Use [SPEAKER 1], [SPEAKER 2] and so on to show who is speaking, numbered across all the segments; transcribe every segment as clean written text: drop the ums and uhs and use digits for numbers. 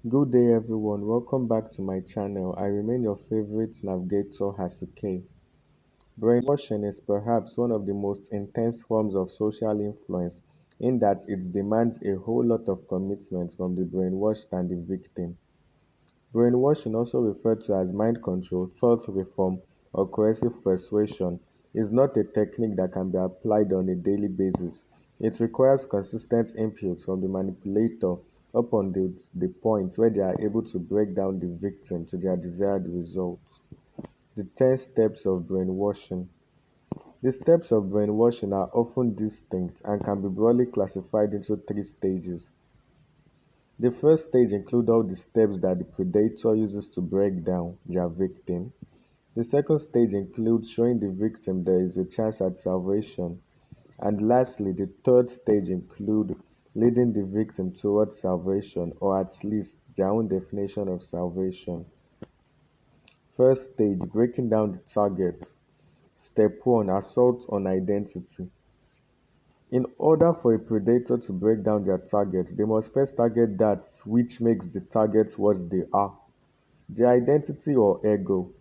[SPEAKER 1] Good day, everyone. Welcome back to my channel. I remain your favorite navigator, Hasuke. Brainwashing is perhaps one of the most intense forms of social influence in that it demands a whole lot of commitment from the brainwashed and the victim. Brainwashing, also referred to as mind control, thought reform, or coercive persuasion, is not a technique that can be applied on a daily basis. It requires consistent input from the manipulator up until the point where they are able to break down the victim to their desired result. The 10 steps of brainwashing. The steps of brainwashing are often distinct and can be broadly classified into three stages. The first stage includes all the steps that the predator uses to break down their victim. The second stage includes showing the victim there is a chance at salvation. And lastly, the third stage includes leading the victim towards salvation, or at least their own definition of salvation. First stage, breaking down the target. Step 1, assault on identity. In order for a predator to break down their target, they must first target that which makes the target what they are, their identity or ego.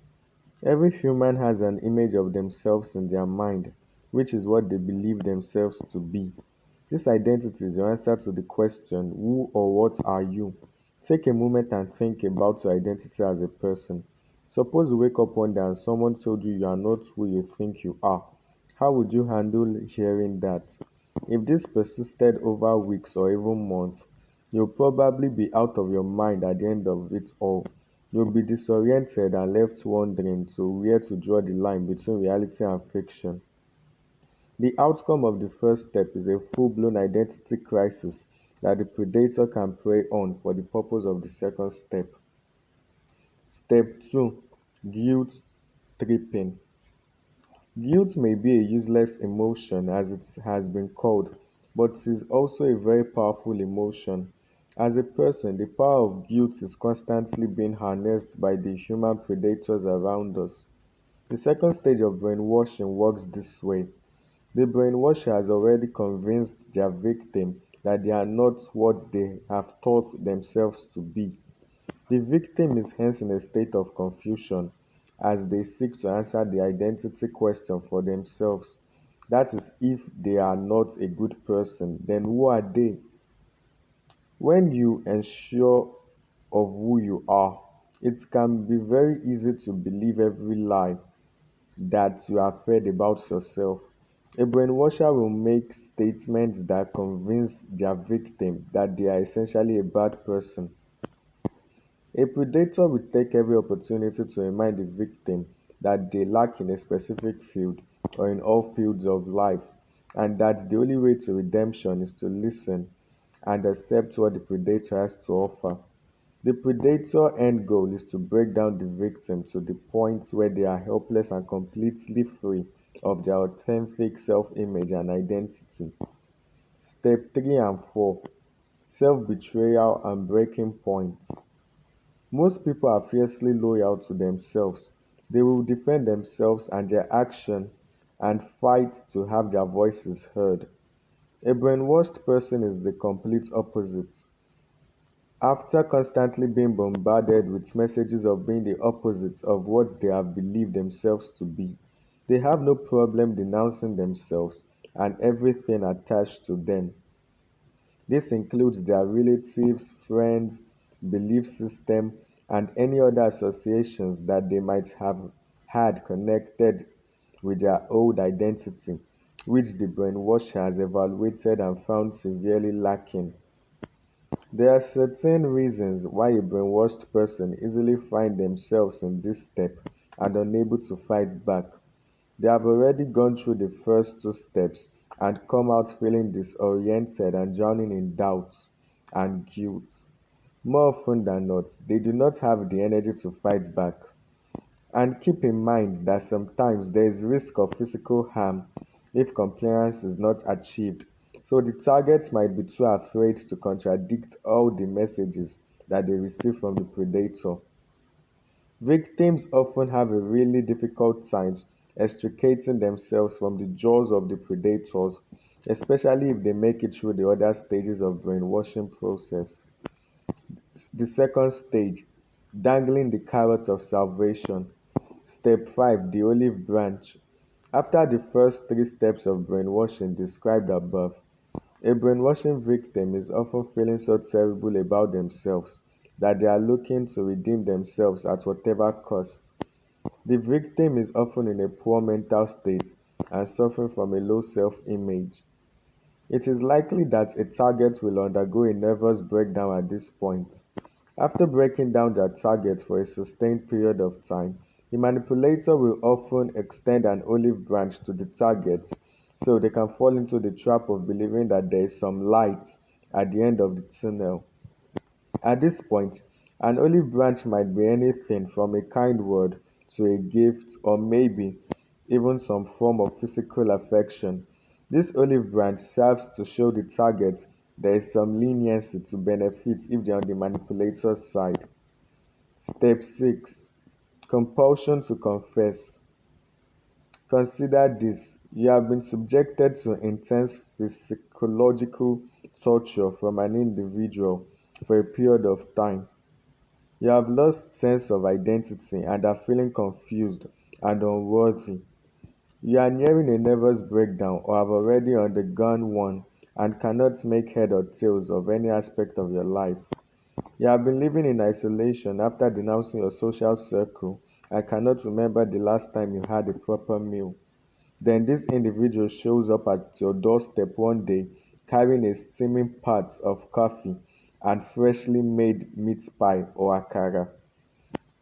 [SPEAKER 1] Every human has an image of themselves in their mind, which is what they believe themselves to be. This identity is your answer to the question, who or what are you? Take a moment and think about your identity as a person. Suppose you wake up one day and someone told you you are not who you think you are. How would you handle hearing that? If this persisted over weeks or even months, you'll probably be out of your mind at the end of it all. You'll be disoriented and left wondering to where to draw the line between reality and fiction. The outcome of the first step is a full-blown identity crisis that the predator can prey on for the purpose of the second step. Step 2, guilt tripping. Guilt may be a useless emotion as it has been called, but it is also a very powerful emotion. As a person, the power of guilt is constantly being harnessed by the human predators around us. The second stage of brainwashing works this way. The brainwasher has already convinced their victim that they are not what they have taught themselves to be. The victim is hence in a state of confusion as they seek to answer the identity question for themselves. That is, if they are not a good person, then who are they? When you ensure of who you are, it can be very easy to believe every lie that you have fed about yourself. A brainwasher will make statements that convince their victim that they are essentially a bad person. A predator will take every opportunity to remind the victim that they lack in a specific field or in all fields of life, and that the only way to redemption is to listen and accept what the predator has to offer. The predator end goal is to break down the victim to the point where they are helpless and completely free of their authentic self-image and identity. Step 3 and 4, self-betrayal and breaking point. Most people are fiercely loyal to themselves. They will defend themselves and their action and fight to have their voices heard. A brainwashed person is the complete opposite. After constantly being bombarded with messages of being the opposite of what they have believed themselves to be, they have no problem denouncing themselves and everything attached to them. This includes their relatives, friends, belief system, and any other associations that they might have had connected with their old identity, which the brainwasher has evaluated and found severely lacking. There are certain reasons why a brainwashed person easily find themselves in this step and unable to fight back. They have already gone through the first two steps and come out feeling disoriented and drowning in doubt and guilt. More often than not, they do not have the energy to fight back. And keep in mind that sometimes there is risk of physical harm if compliance is not achieved. So the targets might be too afraid to contradict all the messages that they receive from the predator. Victims often have a really difficult time extricating themselves from the jaws of the predators, especially if they make it through the other stages of brainwashing process. The second stage, dangling the carrot of salvation. Step 5, the olive branch. After the first three steps of brainwashing described above, a brainwashing victim is often feeling so terrible about themselves that they are looking to redeem themselves at whatever cost. The victim is often in a poor mental state and suffering from a low self image. It is likely that a target will undergo a nervous breakdown at this point. After breaking down their target for a sustained period of time, the manipulator will often extend an olive branch to the target so they can fall into the trap of believing that there is some light at the end of the tunnel. At this point, an olive branch might be anything from a kind word to a gift or maybe even some form of physical affection. This olive branch serves to show the target there is some leniency to benefit if they are on the manipulator's side. Step 6, Compulsion to confess. Consider this: you have been subjected to intense psychological torture from an individual for a period of time. You have lost sense of identity and are feeling confused and unworthy. You are nearing a nervous breakdown or have already undergone one and cannot make head or tails of any aspect of your life. You have been living in isolation after denouncing your social circle and cannot remember the last time you had a proper meal. Then this individual shows up at your doorstep one day carrying a steaming pot of coffee and freshly made meat pie or akara.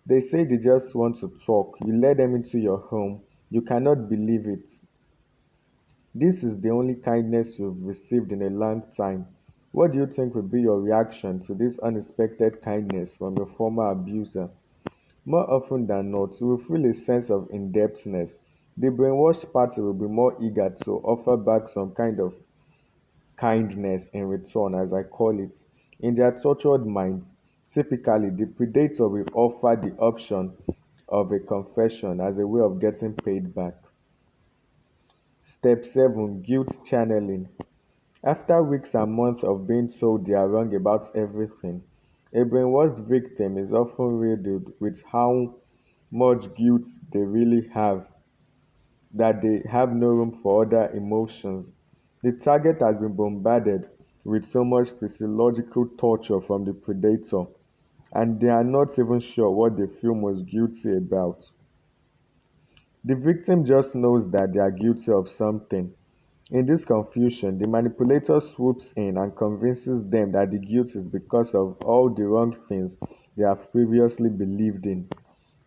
[SPEAKER 1] They say they just want to talk. You let them into your home. You cannot believe it. This is the only kindness you've received in a long time. What do you think would be your reaction to this unexpected kindness from your former abuser? More often than not, you will feel a sense of indebtedness. The brainwashed party will be more eager to offer back some kind of kindness in return, as I call it. In their tortured minds, typically the predator will offer the option of a confession as a way of getting paid back. Step 7, Guilt channeling. After weeks and months of being told they are wrong about everything, a brainwashed victim is often riddled with how much guilt they really have, that they have no room for other emotions. The target has been bombarded with so much physiological torture from the predator, and they are not even sure what they feel most guilty about. The victim just knows that they are guilty of something. In this confusion, the manipulator swoops in and convinces them that the guilt is because of all the wrong things they have previously believed in.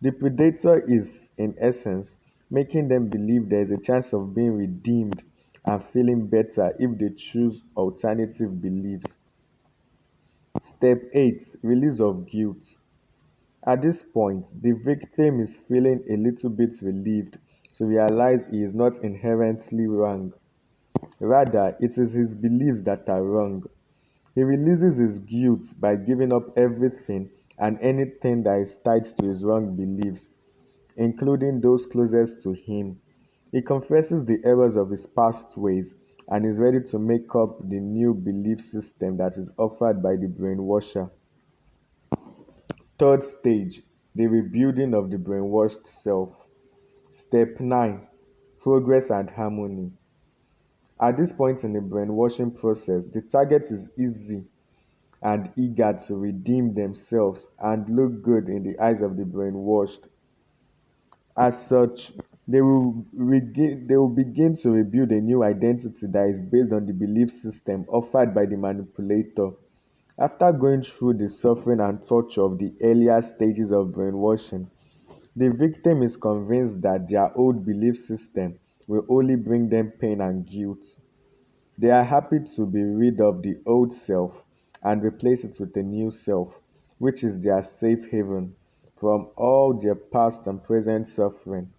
[SPEAKER 1] The predator is, in essence, making them believe there is a chance of being redeemed and feeling better if they choose alternative beliefs. Step 8, Release of guilt. At this point, the victim is feeling a little bit relieved to realize he is not inherently wrong. Rather, it is his beliefs that are wrong. He releases his guilt by giving up everything and anything that is tied to his wrong beliefs, including those closest to him. He confesses the errors of his past ways and is ready to make up the new belief system that is offered by the brainwasher. Third stage, the rebuilding of the brainwashed self. Step 9, Progress and harmony. At this point in the brainwashing process, the target is easy and eager to redeem themselves and look good in the eyes of the brainwashed. As such, they will begin to rebuild a new identity that is based on the belief system offered by the manipulator. After going through the suffering and torture of the earlier stages of brainwashing, the victim is convinced that their old belief system will only bring them pain and guilt. They are happy to be rid of the old self and replace it with a new self, which is their safe haven from all their past and present suffering.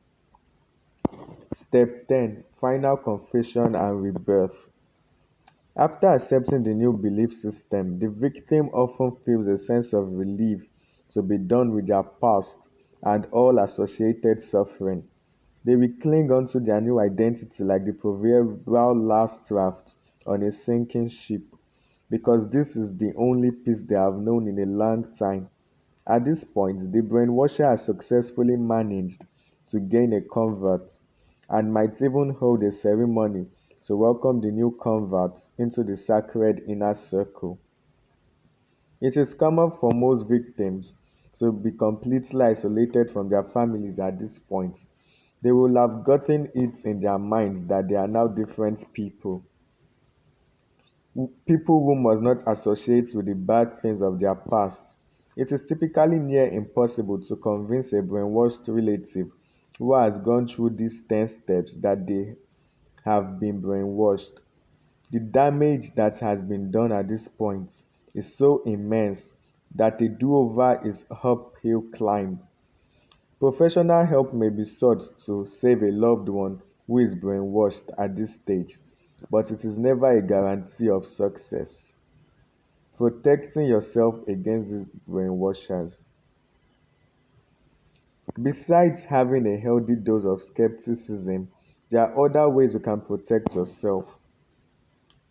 [SPEAKER 1] Step 10, Final confession and rebirth. After accepting the new belief system, the victim often feels a sense of relief to be done with their past and all associated suffering. They will cling onto their new identity like the proverbial last raft on a sinking ship. because this is the only peace they have known in a long time. At this point, the brainwasher has successfully managed to gain a convert and might even hold a ceremony to welcome the new convert into the sacred inner circle. It is common for most victims to be completely isolated from their families at this point. They will have gotten it in their minds that they are now different people who must not associate with the bad things of their past. It is typically near impossible to convince a brainwashed relative who has gone through these 10 steps that they have been brainwashed. The damage that has been done at this point is so immense that a do over is uphill climb. Professional help may be sought to save a loved one who is brainwashed at this stage, but it is never a guarantee of success. Protecting yourself against these brainwashers. Besides having a healthy dose of skepticism, there are other ways you can protect yourself.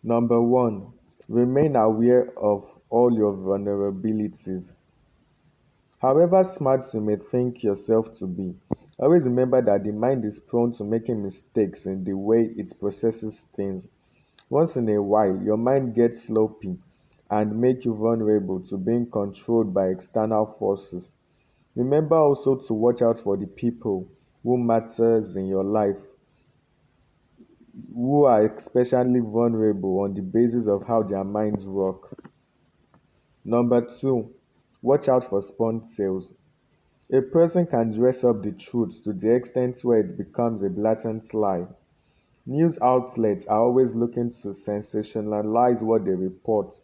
[SPEAKER 1] Number one, remain aware of all your vulnerabilities. However smart you may think yourself to be, always remember that the mind is prone to making mistakes in the way it processes things. Once in a while, your mind gets sloppy and make you vulnerable to being controlled by external forces. Remember also to watch out for the people who matters in your life, who are especially vulnerable on the basis of how their minds work. Number two, watch out for spawn tales. A person can dress up the truth to the extent where it becomes a blatant lie. News outlets are always looking to sensationalize what they report.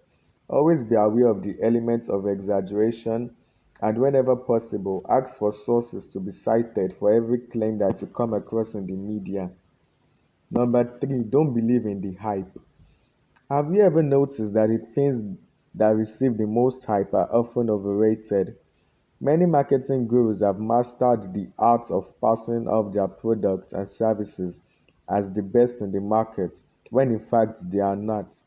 [SPEAKER 1] Always be aware of the elements of exaggeration and whenever possible, ask for sources to be cited for every claim that you come across in the media. Number three, don't believe in the hype. Have you ever noticed that the things that receive the most hype are often overrated? Many marketing gurus have mastered the art of passing off their products and services as the best in the market, when in fact they are not.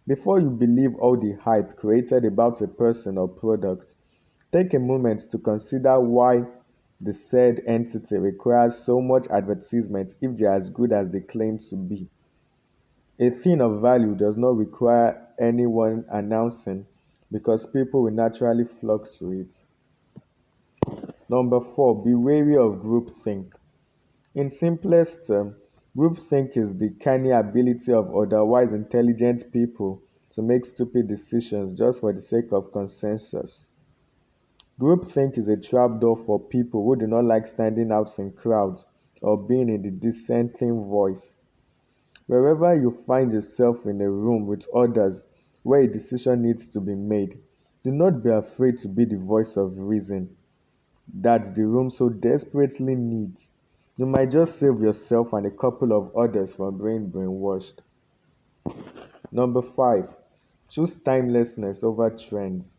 [SPEAKER 1] Before you believe all the hype created about a person or product, take a moment to consider why the said entity requires so much advertisement if they are as good as they claim to be. A thing of value does not require anyone announcing because people will naturally flock to it. Number four, be wary of groupthink. In simplest terms, groupthink is the canny ability of otherwise intelligent people to make stupid decisions just for the sake of consensus. Groupthink is a trapdoor for people who do not like standing out in crowds or being in the dissenting voice. Wherever you find yourself in a room with others where a decision needs to be made, do not be afraid to be the voice of reason that the room so desperately needs. You might just save yourself and a couple of others from being brainwashed. Number five, choose timelessness over trends.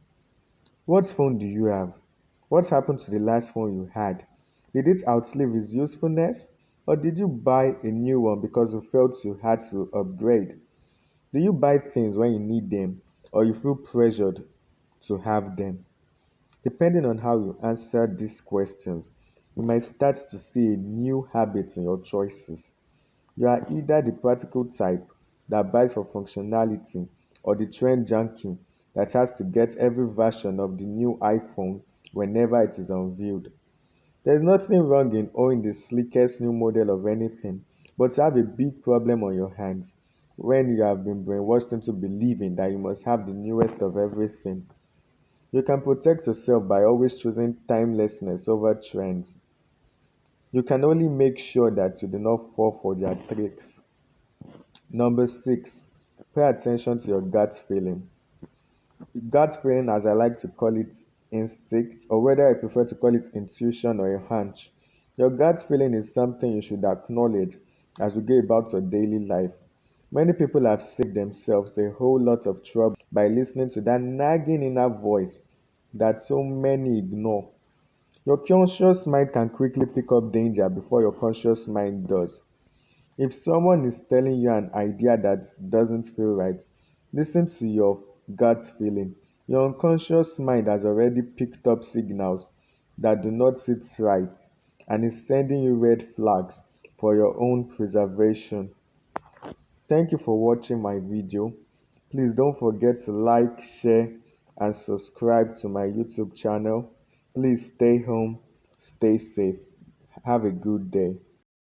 [SPEAKER 1] What phone do you have? What happened to the last phone you had? Did it outlive its usefulness? Or did you buy a new one because you felt you had to upgrade? Do you buy things when you need them or you feel pressured to have them? Depending on how you answer these questions, you might start to see a new habit in your choices. You are either the practical type that buys for functionality or the trend junkie that has to get every version of the new iPhone whenever it is unveiled. There is nothing wrong in owning the slickest new model of anything, but you have a big problem on your hands when you have been brainwashed into believing that you must have the newest of everything. You can protect yourself by always choosing timelessness over trends. You can only make sure that you do not fall for their tricks. Number six, pay attention to your gut feeling. Gut feeling, as I like to call it, instinct, or whether I prefer to call it intuition or a hunch. Your gut feeling is something you should acknowledge as you go about your daily life. Many people have saved themselves a whole lot of trouble by listening to that nagging inner voice that so many ignore. Your conscious mind can quickly pick up danger before your conscious mind does. If someone is telling you an idea that doesn't feel right, Listen to your gut feeling. Your unconscious mind has already picked up signals that do not sit right and is sending you red flags for your own preservation. Thank you for watching my video. Please don't forget to like, share, and subscribe to my YouTube channel. Please stay home, stay safe. Have a good day.